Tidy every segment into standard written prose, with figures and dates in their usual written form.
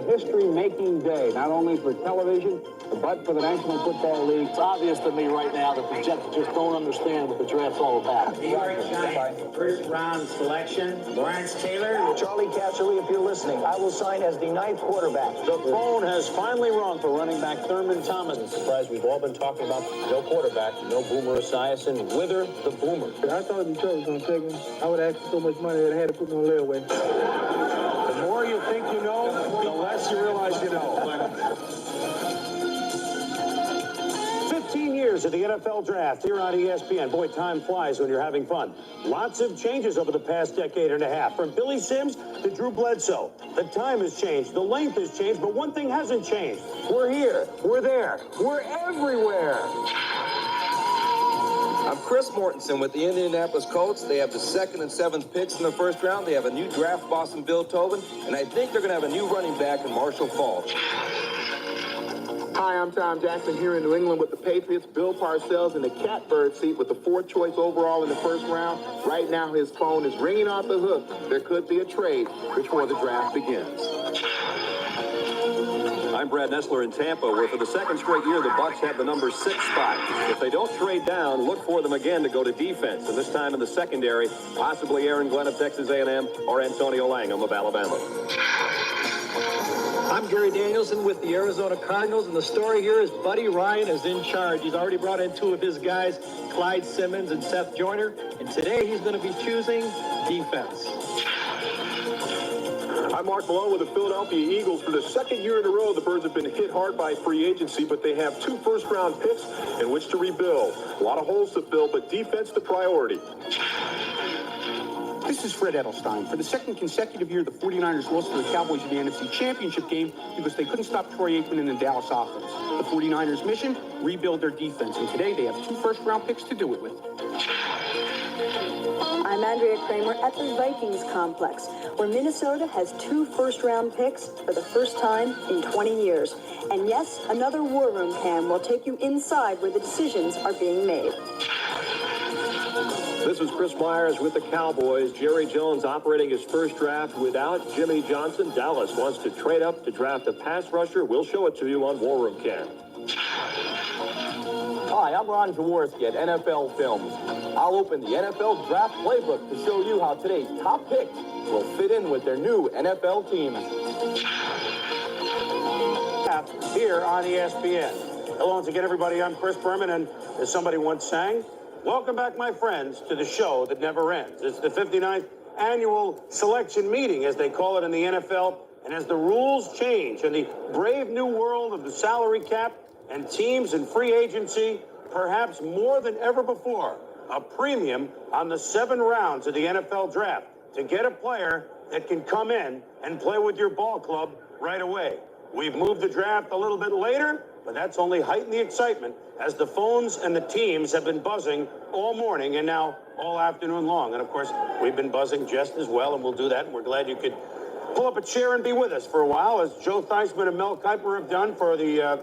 history-making day, not only for television, but for the National Football League. It's obvious to me right now that the Jets just don't understand what the draft's all about. First round selection, Lawrence Taylor. Charlie Casserly, if you're listening, I will sign as the 9th quarterback. The phone has finally rung for running back Thurman Thomas. I'm surprised we've all been talking about no quarterback, no Boomer Esiason. Whither the Boomer? I thought Detroit was going to take him. I would have asked for so much money that I had to put me on layaway. The more you think you know, the less you realize you know. 15 years of the NFL draft here on ESPN. Boy, time flies when you're having fun. Lots of changes over the past decade and a half. From Billy Sims to Drew Bledsoe. The time has changed. The length has changed. But one thing hasn't changed. We're here. We're there. We're everywhere. I'm Chris Mortensen with the Indianapolis Colts. They have the 2nd and 7th picks in the first round. They have a new draft, Boston Bill Tobin, and I think they're going to have a new running back in Marshall Faulk. Hi, I'm Tom Jackson here in New England with the Patriots. Bill Parcells in the catbird seat with the 4th choice overall in the first round. Right now, his phone is ringing off the hook. There could be a trade before the draft begins. I'm Brad Nessler in Tampa, where for the 2nd straight year, the Bucs have the number 6 spot. If they don't trade down, look for them again to go to defense, and this time in the secondary, possibly Aaron Glenn of Texas A&M or Antonio Langham of Alabama. I'm Gary Danielson with the Arizona Cardinals, and the story here is Buddy Ryan is in charge. He's already brought in 2 of his guys, Clyde Simmons and Seth Joyner, and today he's going to be choosing defense. I'm Mark Malone with the Philadelphia Eagles. For the 2nd year in a row, the Birds have been hit hard by free agency, but they have 2 first-round picks in which to rebuild. A lot of holes to fill, but defense the priority. This is Fred Edelstein. For the 2nd consecutive year, the 49ers lost to the Cowboys in the NFC Championship game because they couldn't stop Troy Aikman and the Dallas offense. The 49ers' mission, rebuild their defense, and today they have 2 first-round picks to do it with. I'm Andrea Kramer at the Vikings complex, where Minnesota has 2 first-round picks for the first time in 20 years. And yes, another War Room cam will take you inside where the decisions are being made. This is Chris Myers with the Cowboys. Jerry Jones operating his first draft without Jimmy Johnson. Dallas wants to trade up to draft a pass rusher. We'll show it to you on War Room Cam. Hi, I'm Ron Jaworski at NFL Films. I'll open the NFL Draft Playbook to show you how today's top picks will fit in with their new NFL teams. Here on ESPN. Hello once again, everybody. I'm Chris Berman, and as somebody once sang, welcome back, my friends, to the show that never ends. It's the 59th annual selection meeting, as they call it in the NFL. And as the rules change in the brave new world of the salary cap and teams and free agency, perhaps more than ever before, a premium on the 7 rounds of the NFL draft to get a player that can come in and play with your ball club right away. We've moved the draft a little bit later, but that's only heightened the excitement as the phones and the teams have been buzzing all morning and now all afternoon long. And, of course, we've been buzzing just as well, and we'll do that. And we're glad you could pull up a chair and be with us for a while, as Joe Theismann and Mel Kiper have done for the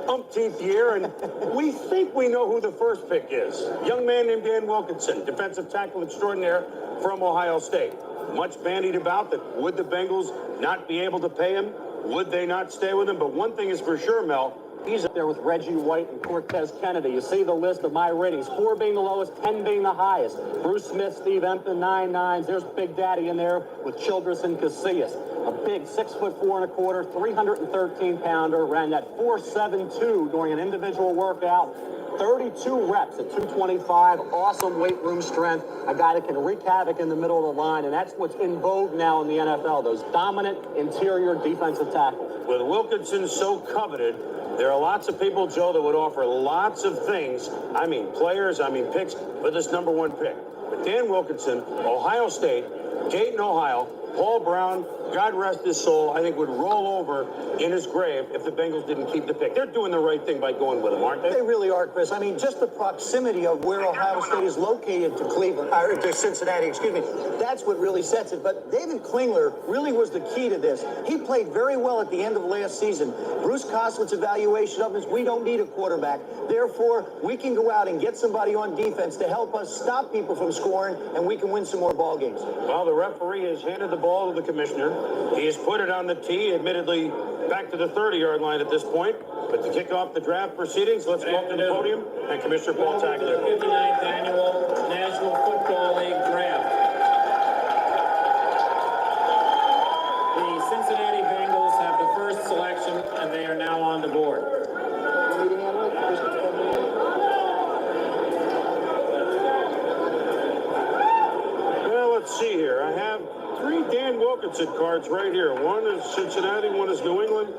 umpteenth year. And we think we know who the first pick is. Young man named Dan Wilkinson, defensive tackle extraordinaire from Ohio State. Much bandied about that would the Bengals not be able to pay him? Would they not stay with him? But one thing is for sure, Mel, he's up there with Reggie White and Cortez Kennedy. You see the list of my ratings. 4 being the lowest, 10 being the highest. Bruce Smith, Steve Empton, 9 9s. There's Big Daddy in there with Childress and Casillas. A big 6'4" 1/4", 313-pounder, ran that 4.72 during an individual workout. 32 reps at 225, awesome weight room strength, a guy that can wreak havoc in the middle of the line, and that's what's in vogue now in the NFL, those dominant interior defensive tackles. With Wilkinson so coveted, there are lots of people, Joe, that would offer lots of things, I mean players, I mean picks, for this number 1 pick. But Dan Wilkinson, Ohio State, Dayton, Ohio, Paul Brown, God rest his soul, I think would roll over in his grave if the Bengals didn't keep the pick. They're doing the right thing by going with him, aren't they? They really are, Chris. I mean, just the proximity of where Ohio State is located to Cleveland, or to Cincinnati, excuse me, that's what really sets it. But David Klingler really was the key to this. He played very well at the end of last season. Bruce Costlett's evaluation of him is we don't need a quarterback. Therefore, we can go out and get somebody on defense to help us stop people from scoring, and we can win some more ball games. Well, the referee has handed the ball ball to the commissioner. He has put it on the tee, admittedly back to the 30-yard line at this point. But to kick off the draft proceedings, let's welcome to the podium and Commissioner Paul Tagliabue. 59th Annual National Football League Draft. The Cincinnati Bengals have the first selection, and they are now on the board. Well, let's see here. I have 3 Dan Wilkinson cards right here. One is Cincinnati, one is New England,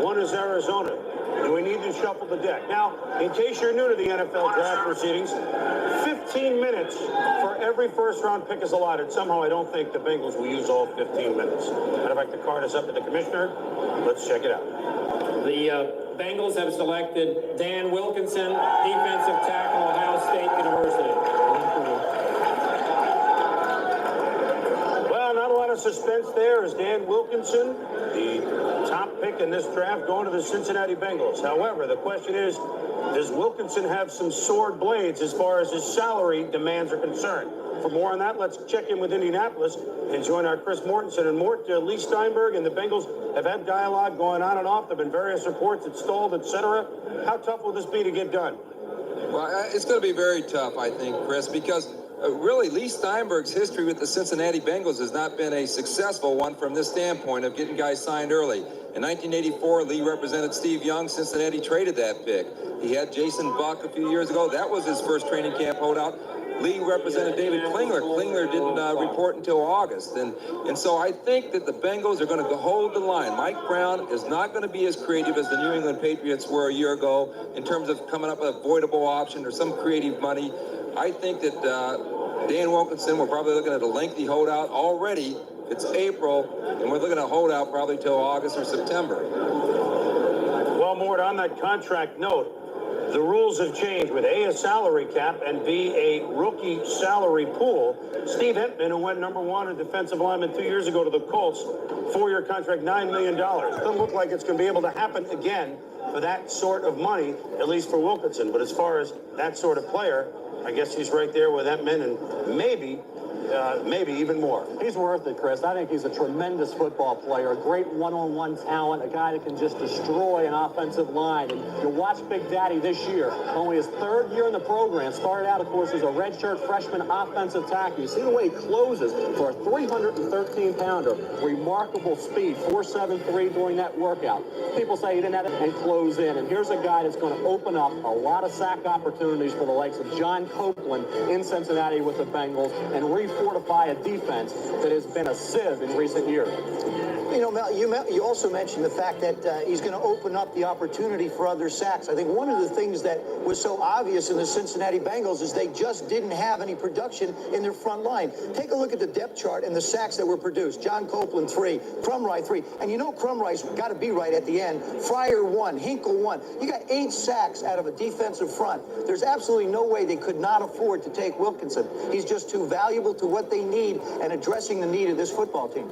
one is Arizona. Do we need to shuffle the deck? Now, in case you're new to the NFL draft proceedings, 15 minutes for every first-round pick is allotted. Somehow, I don't think the Bengals will use all 15 minutes. Matter of fact, the card is up to the commissioner. Let's check it out. The Bengals have selected Dan Wilkinson, defensive tackle, Ohio State University. Well, not a lot of suspense there as Dan Wilkinson, the top pick in this draft, going to the Cincinnati Bengals. However, the question is, does Wilkinson have some sword blades as far as his salary demands are concerned? For more on that, let's check in with Indianapolis and join our Chris Mortensen. And Lee Steinberg and the Bengals have had dialogue going on and off. There have been various reports that stalled, etc. How tough will this be to get done? Well, it's going to be very tough, I think, Chris, because really Lee Steinberg's history with the Cincinnati Bengals has not been a successful one from this standpoint of getting guys signed early. In 1984, Lee represented Steve Young. Cincinnati traded that pick. He had Jason Buck a few years ago. That was his first training camp holdout. Lee represented David Klingler. Klingler didn't report until August. And so I think that the Bengals are going to hold the line. Mike Brown is not going to be as creative as the New England Patriots were a year ago in terms of coming up with a voidable option or some creative money. I think that Dan Wilkinson, we're probably looking at a lengthy holdout already. It's April, and we're looking at a holdout probably till August or September. Well, Mort, on that contract note, the rules have changed with A, a salary cap, and B, a rookie salary pool. Steve Entman, who went #1 in defensive lineman 2 years ago to the Colts, 4-year contract, $9 million. Doesn't look like it's going to be able to happen again for that sort of money, at least for Wilkinson. But as far as that sort of player, I guess he's right there with Entman and maybe even more. He's worth it, Chris. I think he's a tremendous football player, a great one-on-one talent, a guy that can just destroy an offensive line. And you watch Big Daddy this year, only his 3rd year in the program. Started out, of course, as a redshirt freshman offensive tackle. You see the way he closes for a 313-pounder. Remarkable speed, 4.73 during that workout. People say he didn't have it and close in. And here's a guy that's going to open up a lot of sack opportunities for the likes of John Copeland in Cincinnati with the Bengals and refortify a defense that has been a sieve in recent years. You know, Mel, you also mentioned the fact that he's going to open up the opportunity for other sacks. I think one of the things that was so obvious in the Cincinnati Bengals is they just didn't have any production in their front line. Take a look at the depth chart and the sacks that were produced. John Copeland, 3. Crumry, 3. And you know Crumry's got to be right at the end. Fryer, 1. Hinkle, 1. You got 8 sacks out of a defensive front. There's absolutely no way they could not afford to take Wilkinson. He's just too valuable to what they need and addressing the need of this football team.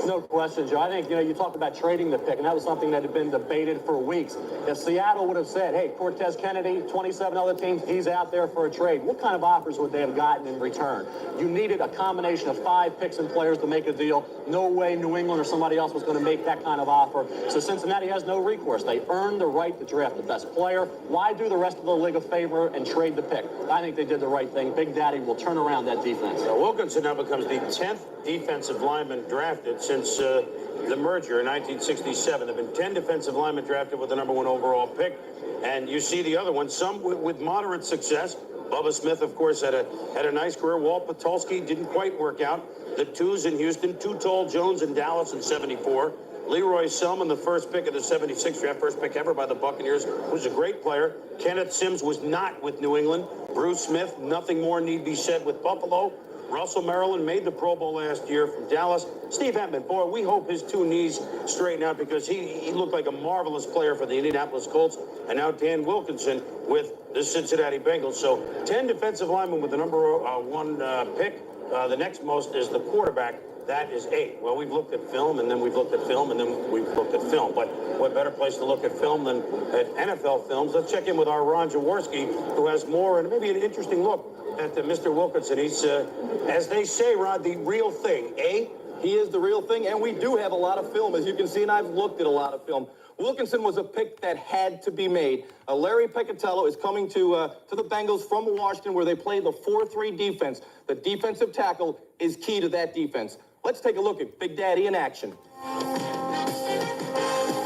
No question, Joe. I think, you talked about trading the pick, and that was something that had been debated for weeks. If Seattle would have said, hey, Cortez Kennedy, 27 other teams, he's out there for a trade, what kind of offers would they have gotten in return? You needed a combination of 5 picks and players to make a deal. No way New England or somebody else was going to make that kind of offer. So Cincinnati has no recourse. They earned the right to draft the best player. Why do the rest of the league a favor and trade the pick? I think they did the right thing. Big Daddy will turn around that defense. So Wilkinson now becomes the 10th defensive lineman drafted since the merger in 1967. There have been 10 defensive linemen drafted with the #1 overall pick. And you see the other ones, some with moderate success. Bubba Smith, of course, had a nice career. Walt Patulski didn't quite work out. The 2s in Houston, Too Tall Jones in Dallas in 74. Leroy Selman, the first pick of the 76 draft, first pick ever by the Buccaneers, was a great player. Kenneth Sims was not with New England. Bruce Smith, nothing more need be said with Buffalo. Russell Maryland made the Pro Bowl last year from Dallas. Steve Entman, boy, we hope his 2 knees straighten out because he looked like a marvelous player for the Indianapolis Colts. And now Dan Wilkinson with the Cincinnati Bengals. So 10 defensive linemen with the #1 pick. The next most is the quarterback. That is 8. Well, we've looked at film, and then we've looked at film, and then we've looked at film. But what better place to look at film than at NFL films? Let's check in with our Ron Jaworski, who has more and maybe an interesting look at Mr. Wilkinson. He's, as they say, Rod, the real thing. A, He is the real thing, and we do have a lot of film, as you can see, and I've looked at a lot of film. Wilkinson was a pick that had to be made. Larry Piccatello is coming to the Bengals from Washington, where they play the 4-3 defense. The defensive tackle is key to that defense. Let's take a look at Big Daddy in action.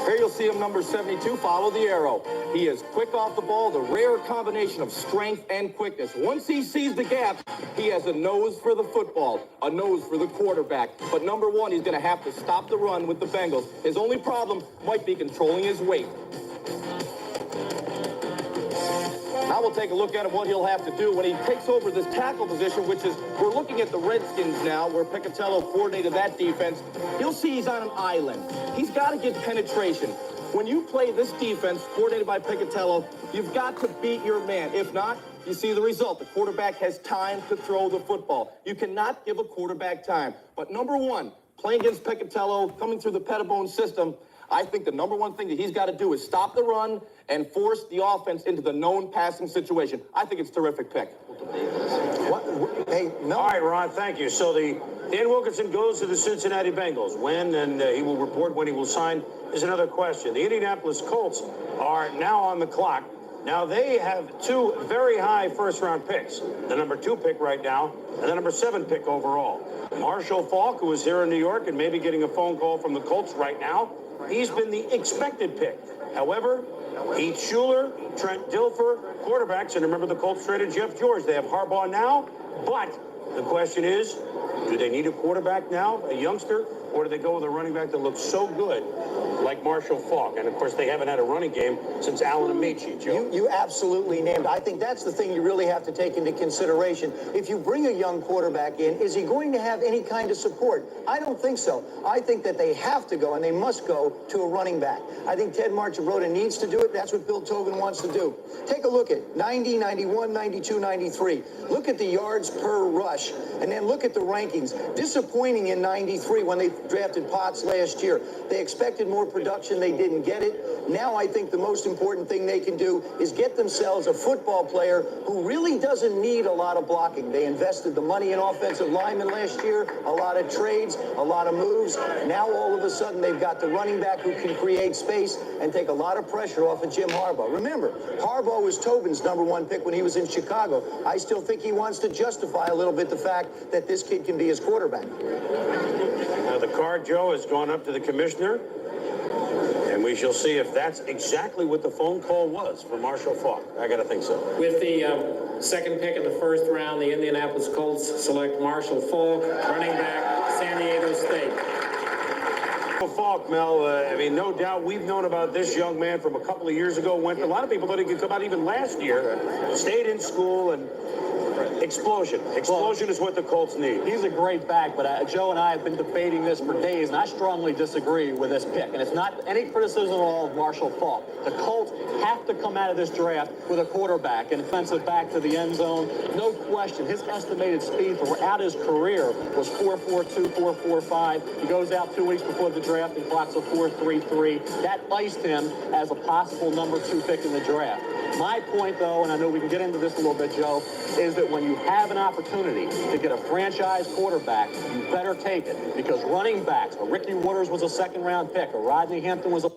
Here you'll see him, number 72, follow the arrow. He is quick off the ball, the rare combination of strength and quickness. Once he sees the gap, he has a nose for the football, a nose for the quarterback. But number one, he's going to have to stop the run with the Bengals. His only problem might be controlling his weight. Now we'll take a look at him, what he'll have to do when he takes over this tackle position, which is, we're looking at the Redskins now, where Piccatello coordinated that defense. You'll see he's on an island. He's got to get penetration. When you play this defense, coordinated by Piccatello, you've got to beat your man. If not, you see the result. The quarterback has time to throw the football. You cannot give a quarterback time. But number one, playing against Piccatello, coming through the Pettibone system, I think the number one thing that he's got to do is stop the run and force the offense into the known passing situation. I think it's a terrific pick. Hey, no. All right, Ron, thank you. So Dan Wilkinson goes to the Cincinnati Bengals. When, and he will report when he will sign, is another question. The Indianapolis Colts are now on the clock. Now, they have two very high first-round picks. The number 2 pick right now, and the number 7 pick overall. Marshall Faulk, who is here in New York and maybe getting a phone call from the Colts right now, he's been the expected pick. However, Heath Schuler, Trent Dilfer, quarterbacks, and remember the Colts traded Jeff George. They have Harbaugh now, but the question is, do they need a quarterback now, a youngster, or do they go with a running back that looks so good like Marshall Faulk? And, of course, they haven't had a running game since Alan Amici, Joe. You absolutely named it. I think that's the thing you really have to take into consideration. If you bring a young quarterback in, is he going to have any kind of support? I don't think so. I think that they have to go, and they must go, to a running back. I think Ted Marchibroda needs to do it. That's what Bill Tobin wants to do. Take a look at 90, 91, 92, 93. Look at the yards per rush, and then look at the rankings. Disappointing in 93 when they drafted Potts last year. They expected more production. They didn't get it. Now I think the most important thing they can do is get themselves a football player who really doesn't need a lot of blocking. They invested the money in offensive linemen last year, a lot of trades, a lot of moves. Now all of a sudden they've got the running back who can create space and take a lot of pressure off of Jim Harbaugh. Remember, Harbaugh was Tobin's number 1 pick when he was in Chicago. I still think he wants to justify a little bit the fact that this kid can be his quarterback. Now the card, Joe, has gone up to the commissioner, and we shall see if that's exactly what the phone call was for Marshall Faulk. I got to think so. With the second pick in the first round, the Indianapolis Colts select Marshall Faulk, running back, San Diego State. Faulk, Mel, I mean, no doubt we've known about this young man from a couple of years ago. A lot of people thought he could come out even last year. Stayed in school and explosion. Explosion is what the Colts need. He's a great back, but Joe and I have been debating this for days, and I strongly disagree with this pick. And it's not any criticism at all of Marshall Faulk. The Colts have to come out of this draft with a quarterback, an offensive back to the end zone. No question. His estimated speed throughout his career was 4.42, 4.45. He goes out 2 weeks before the draft and clocks a 4.33. That placed him as a possible number 2 pick in the draft. My point, though, and I know we can get into this a little bit, Joe, is that when you have an opportunity to get a franchise quarterback, you better take it. Because running backs, a Ricky Waters was a second-round pick, a Rodney Hampton was a